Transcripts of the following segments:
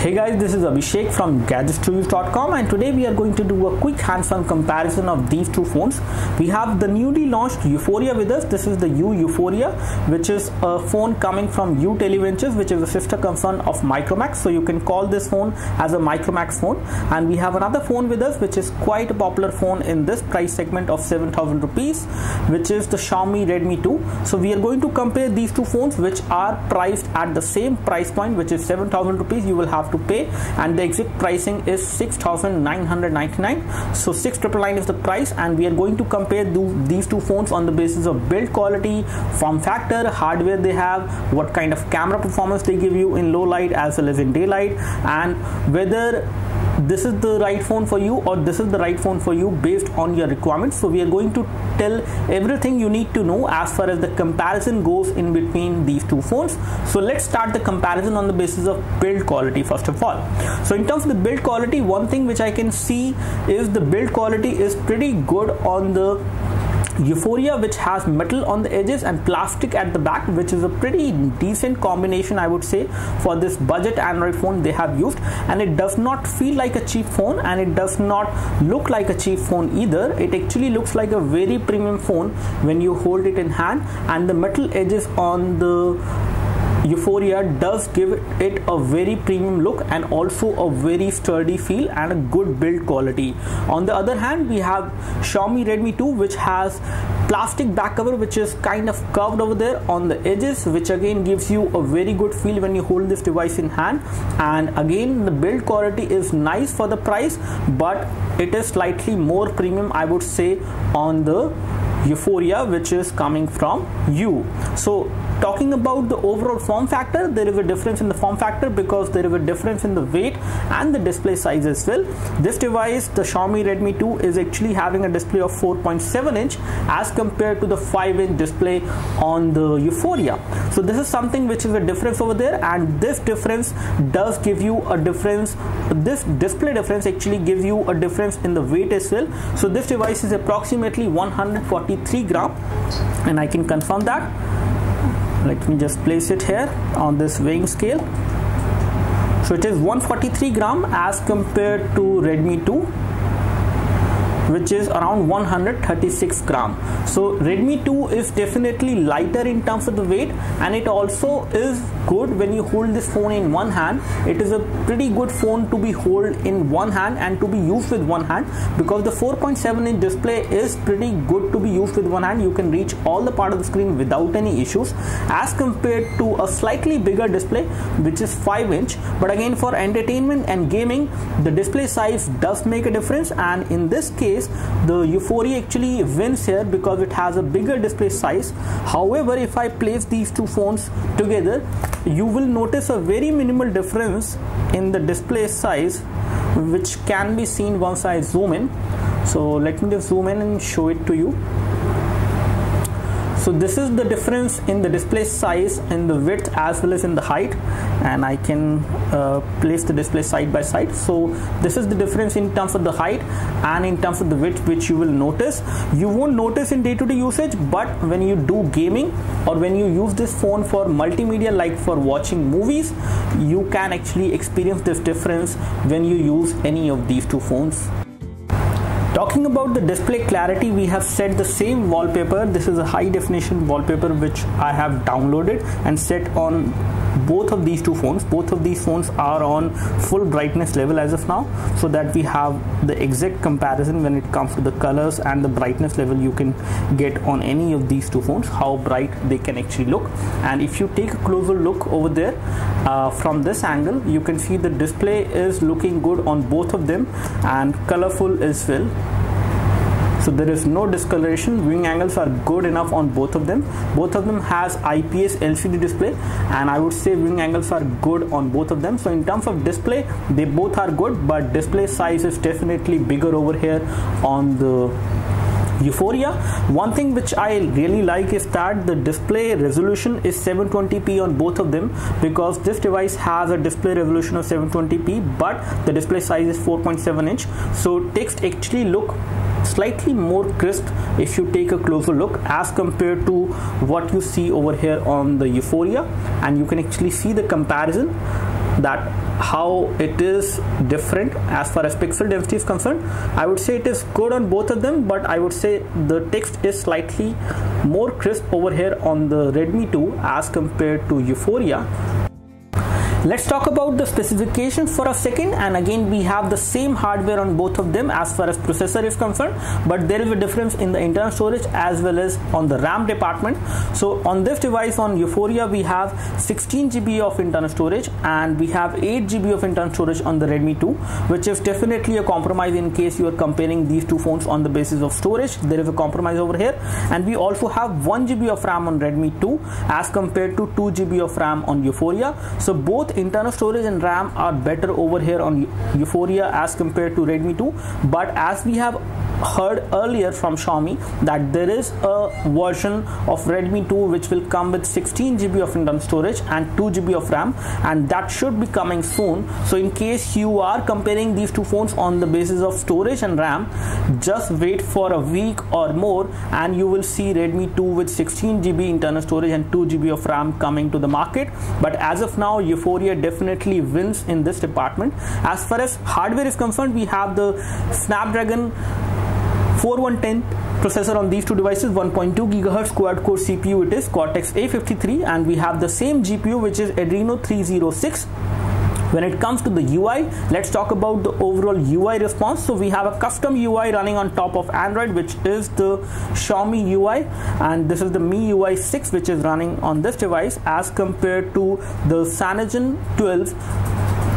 Hey guys, this is Abhishek from gadgets2use.com, and today we are going to do a quick hands-on comparison of these two phones. We have the newly launched Yuphoria with us. This is the Yuphoria, which is a phone coming from Televentures, which is a sister concern of Micromax. So you can call this phone as a Micromax phone. And we have another phone with us, which is quite a popular phone in this price segment of 7,000 rupees, which is the Xiaomi Redmi 2. So we are going to compare these two phones, which are priced at the same price point, which is 7,000 rupees. You will have to pay, and the exit pricing is 6,999. so 6,999 is the price, and we are going to compare these two phones on the basis of build quality, form factor, hardware they have, what kind of camera performance they give you in low light as well as in daylight, and whether this is the right phone for you or this is the right phone for you based on your requirements. So we are going to tell everything you need to know as far as the comparison goes in between these two phones. So let's start the comparison on the basis of build quality first of all. So in terms of the build quality, one thing which I can see is the build quality is pretty good on the Yuphoria, which has metal on the edges and plastic at the back, which is a pretty decent combination, I would say, for this budget Android phone they have used. And it does not feel like a cheap phone, and it does not look like a cheap phone either. It actually looks like a very premium phone when you hold it in hand, and the metal edges on the Yuphoria does give it a very premium look and also a very sturdy feel and a good build quality. On the other hand, we have Xiaomi Redmi 2, which has plastic back cover, which is kind of curved over there on the edges, which again gives you a very good feel when you hold this device in hand. And again, the build quality is nice for the price, but it is slightly more premium, I would say, on the Yuphoria, which is coming from So talking about the overall form factor, there is a difference in the form factor because there is a difference in the weight and the display size as well. This device, the Xiaomi Redmi 2, is actually having a display of 4.7 inch as compared to the 5-inch display on the Yuphoria. So this is something which is a difference over there, and this difference does give you a difference. This display difference actually gives you a difference in the weight as well. So this device is approximately 143 gram, and I can confirm that. Let me just place it here on this weighing scale. So it is 143 gram as compared to Redmi 2, which is around 136 gram. So Redmi 2 is definitely lighter in terms of the weight, and it also is good when you hold this phone in one hand. It is a pretty good phone to be held in one hand and to be used with one hand, because the 4.7 inch display is pretty good to be used with one hand. You can reach all the part of the screen without any issues, as compared to a slightly bigger display, which is 5 inch. But again, for entertainment and gaming, the display size does make a difference, and in this case the Yuphoria actually wins here because it has a bigger display size. However, if I place these two phones together, you will notice a very minimal difference in the display size, which can be seen once I zoom in. So let me just zoom in and show it to you. So this is the difference in the display size, in the width as well as in the height, and I can place the display side by side. So this is the difference in terms of the height and in terms of the width, which you will notice. You won't notice in day-to-day usage, but when you do gaming or when you use this phone for multimedia, like for watching movies, you can actually experience this difference when you use any of these two phones. Talking about the display clarity, we have set the same wallpaper. This is a high definition wallpaper which I have downloaded and set on both of these two phones. Both of these phones are on full brightness level as of now, so that we have the exact comparison when it comes to the colors and the brightness level you can get on any of these two phones, how bright they can actually look. And if you take a closer look over there from this angle, you can see the display is looking good on both of them and colorful as well. So there is no discoloration. Viewing angles are good enough on both of them. Both of them has IPS LCD display, and I would say viewing angles are good on both of them. So in terms of display, they both are good, but display size is definitely bigger over here on the Yuphoria. One thing which I really like is that the display resolution is 720p on both of them, because this device has a display resolution of 720p, but the display size is 4.7 inch. So text actually look slightly more crisp if you take a closer look as compared to what you see over here on the Yuphoria, and you can actually see the comparison. that how it is different as far as pixel density is concerned. I would say it is good on both of them, but I would say the text is slightly more crisp over here on the Redmi 2 as compared to Yuphoria. Let's talk about the specifications for a second, and again we have the same hardware on both of them as far as processor is concerned, but there is a difference in the internal storage as well as on the RAM department. So on this device, on Yuphoria, we have 16 GB of internal storage and we have 8 GB of internal storage on the Redmi 2, which is definitely a compromise in case you are comparing these two phones on the basis of storage. There is a compromise over here, and we also have 1 GB of RAM on Redmi 2 as compared to 2 GB of RAM on Yuphoria. So both internal storage and RAM are better over here on Yuphoria as compared to Redmi 2, but as we have heard earlier from Xiaomi that there is a version of Redmi 2 which will come with 16 GB of internal storage and 2 GB of RAM, and that should be coming soon. So in case you are comparing these two phones on the basis of storage and RAM, just wait for a week or more and you will see Redmi 2 with 16 GB internal storage and 2 GB of RAM coming to the market. But as of now, Yuphoria definitely wins in this department. As far as hardware is concerned, we have the Snapdragon 4110 processor on these two devices, 1.2 GHz quad core CPU, it is Cortex A53, and we have the same GPU which is Adreno 306. When it comes to the UI, let's talk about the overall UI response. So we have a custom UI running on top of Android, which is the Xiaomi UI, and this is the MIUI 6 which is running on this device as compared to the Cyanogen 12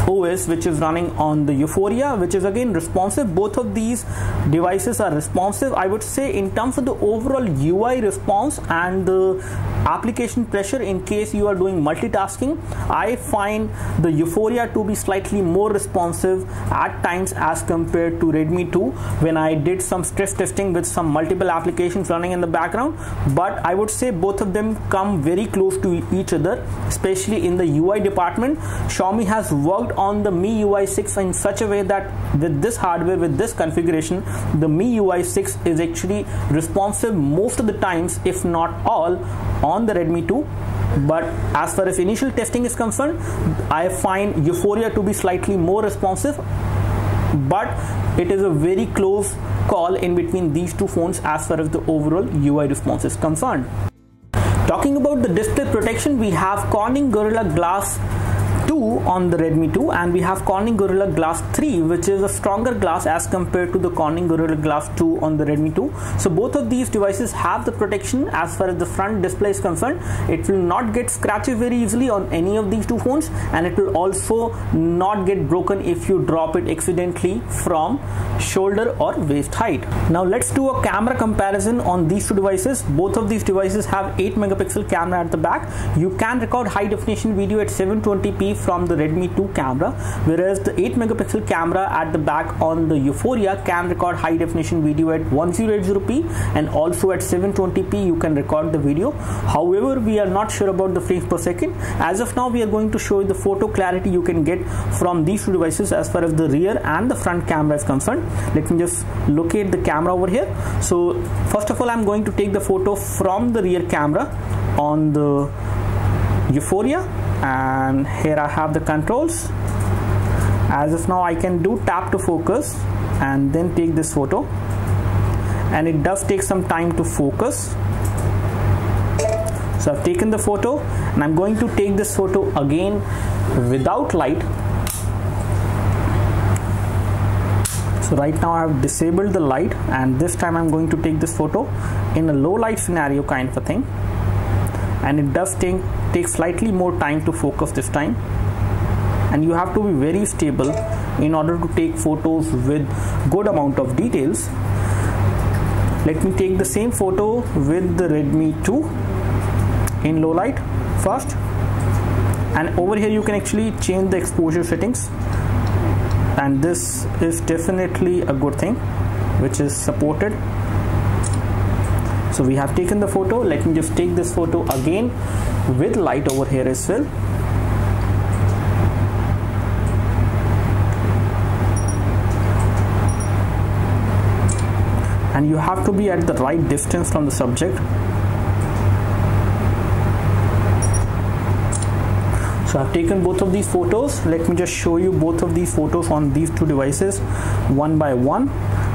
OS which is running on the Yuphoria, which is again responsive. Both of these devices are responsive. I would say in terms of the overall UI response and the application pressure, in case you are doing multitasking, I find the Yuphoria to be slightly more responsive at times as compared to Redmi 2 when I did some stress testing with some multiple applications running in the background. But I would say both of them come very close to each other, especially in the UI department. Xiaomi has worked on the MIUI 6 in such a way that with this hardware, with this configuration, the MIUI 6 is actually responsive most of the times, if not all, on the Redmi 2. But as far as initial testing is concerned, I find Yuphoria to be slightly more responsive, but it is a very close call in between these two phones as far as the overall UI response is concerned. Talking about the display protection, we have Corning Gorilla Glass 2 on the Redmi 2, and we have Corning Gorilla Glass 3, which is a stronger glass as compared to the Corning Gorilla Glass 2 on the Redmi 2. So both of these devices have the protection as far as the front display is concerned. It will not get scratched very easily on any of these two phones, and it will also not get broken if you drop it accidentally from shoulder or waist height. Now let's do a camera comparison on these two devices. Both of these devices have 8 megapixel camera at the back. You can record high definition video at 720p from the Redmi 2 camera, whereas the 8 megapixel camera at the back on the Yuphoria can record high definition video at 1080p, and also at 720p you can record the video. However, we are not sure about the frames per second. As of now, we are going to show you the photo clarity you can get from these two devices as far as the rear and the front camera is concerned. Let me just locate the camera over here. So first of all, I'm going to take the photo from the rear camera on the Yuphoria, and here I have the controls. As of now, I can do tap to focus and then take this photo, and it does take some time to focus. So I've taken the photo, and I'm going to take this photo again without light. So right now I have disabled the light, and this time I'm going to take this photo in a low light scenario kind of a thing, and it does take slightly more time to focus this time, and you have to be very stable in order to take photos with good amount of details. Let me take the same photo with the Redmi 2 in low light first, and over here you can actually change the exposure settings, and this is definitely a good thing which is supported. So we have taken the photo. Let me just take this photo again with light over here as well. And you have to be at the right distance from the subject. So I've taken both of these photos. Let me just show you both of these photos on these two devices one by one.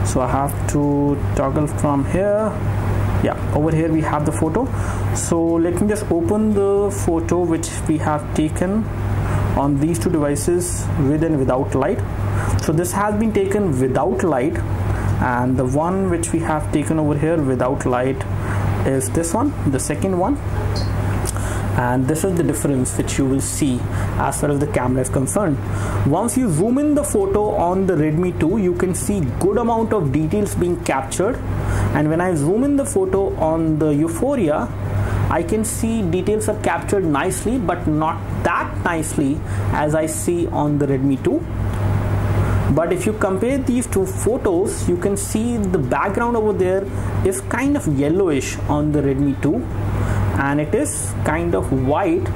So I have to toggle from here. Yeah, over here we have the photo. So let me just open the photo which we have taken on these two devices with and without light. So this has been taken without light, and the one which we have taken over here without light is this one, the second one. And this is the difference which you will see as far as the camera is concerned. Once you zoom in the photo on the Redmi 2, you can see good amount of details being captured, and when I zoom in the photo on the Yuphoria, I can see details are captured nicely, but not that nicely as I see on the Redmi 2. But if you compare these two photos, you can see the background over there is kind of yellowish on the Redmi 2, and it is kind of white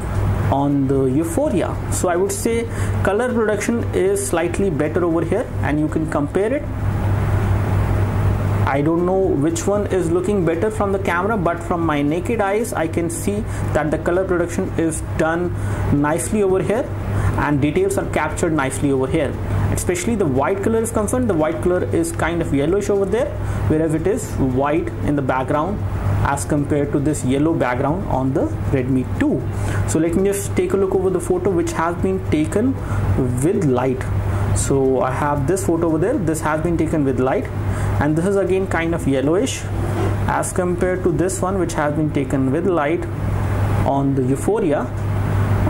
on the Yuphoria. So I would say color production is slightly better over here, and you can compare it. I don't know which one is looking better from the camera, but from my naked eyes I can see that the color production is done nicely over here, and details are captured nicely over here. Especially the white color is concerned, the white color is kind of yellowish over there, whereas it is white in the background as compared to this yellow background on the Redmi 2. So let me just take a look over the photo which has been taken with light. So I have this photo over there. This has been taken with light, and this is again kind of yellowish as compared to this one which has been taken with light on the Yuphoria.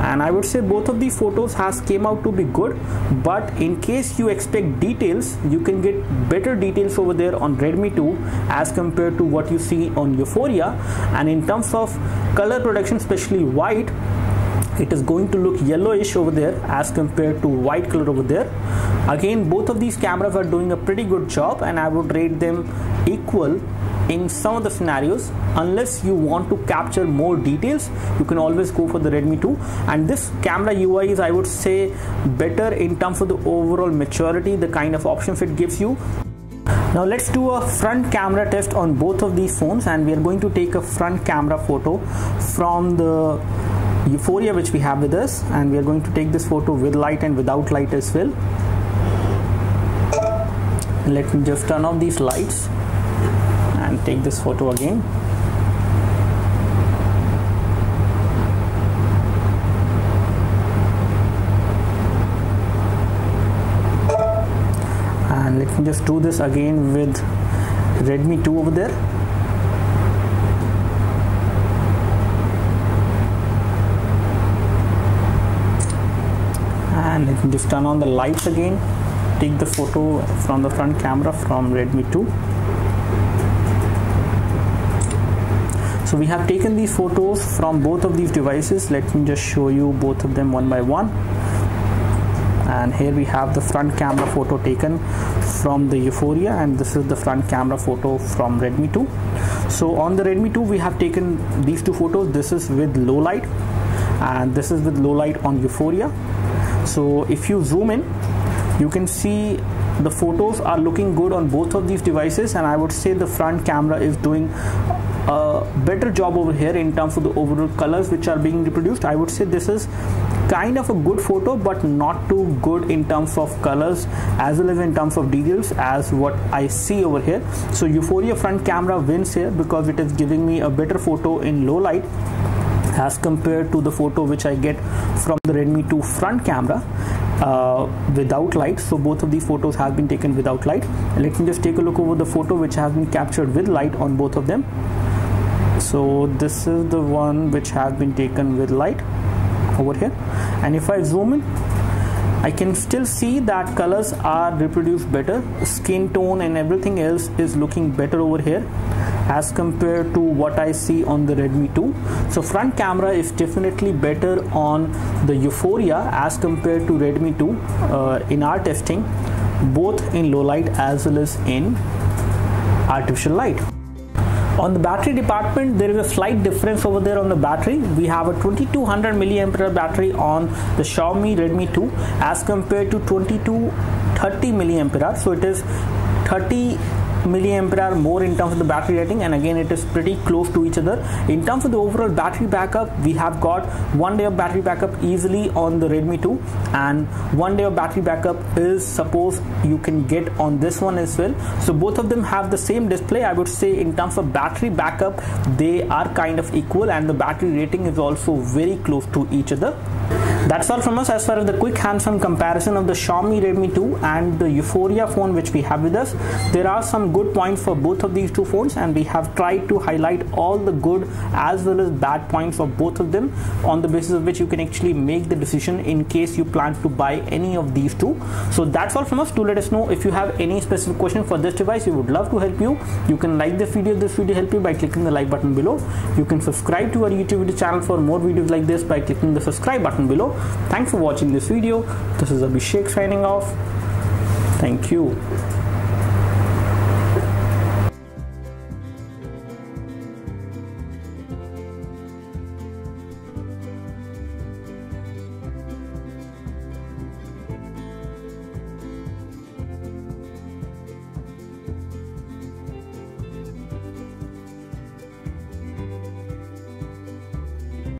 And I would say both of these photos has came out to be good, but in case you expect details, you can get better details over there on Redmi 2 as compared to what you see on Yuphoria. And in terms of color production, especially white, it is going to look yellowish over there as compared to white color over there. Again, both of these cameras are doing a pretty good job, and I would rate them equal in some of the scenarios. Unless you want to capture more details, you can always go for the Redmi 2. And this camera UI is, I would say, better in terms of the overall maturity, the kind of options it gives you. Now let's do a front camera test on both of these phones, and we are going to take a front camera photo from the Yuphoria which we have with us, and we are going to take this photo with light and without light as well. Let me just turn off these lights and take this photo again. And let me just do this again with Redmi 2 over there. And let me just turn on the lights again, take the photo from the front camera from Redmi 2. So we have taken these photos from both of these devices. Let me just show you both of them one by one. And here we have the front camera photo taken from the Yuphoria, and this is the front camera photo from Redmi 2. So on the Redmi 2 we have taken these two photos. This is with low light, and this is with low light on Yuphoria. So if you zoom in, you can see the photos are looking good on both of these devices, and I would say the front camera is doing a better job over here in terms of the overall colors which are being reproduced. I would say this is kind of a good photo, but not too good in terms of colors as well as in terms of details as what I see over here. So Yuphoria front camera wins here because it is giving me a better photo in low light as compared to the photo which I get from the Redmi 2 front camera without light. So both of these photos have been taken without light. Let me just take a look over the photo which has been captured with light on both of them. So this is the one which has been taken with light over here, and if I zoom in, I can still see that colors are reproduced better. Skin tone and everything else is looking better over here as compared to what I see on the Redmi 2. So front camera is definitely better on the Yuphoria as compared to Redmi 2 in our testing, both in low light as well as in artificial light. On the battery department, there is a slight difference over there on the battery. We have a 2200 mAh battery on the Xiaomi Redmi 2 as compared to 2230 mAh. So it is 30 milliampere hour more in terms of the battery rating, and again it is pretty close to each other. In terms of the overall battery backup, we have got 1 day of battery backup easily on the Redmi 2, and 1 day of battery backup is suppose you can get on this one as well. So both of them have the same display. I would say in terms of battery backup they are kind of equal, and the battery rating is also very close to each other. That's all from us as far as the quick hands-on comparison of the Xiaomi Redmi 2 and the Yuphoria phone which we have with us. There are some good points for both of these two phones, and we have tried to highlight all the good as well as bad points of both of them, on the basis of which you can actually make the decision in case you plan to buy any of these two. So that's all from us. Do let us know if you have any specific question for this device. We would love to help you. You can like this video if this video helped you by clicking the like button below. You can subscribe to our YouTube video channel for more videos like this by clicking the subscribe button below. Thanks for watching this video. This is Abhishek signing off. Thank you.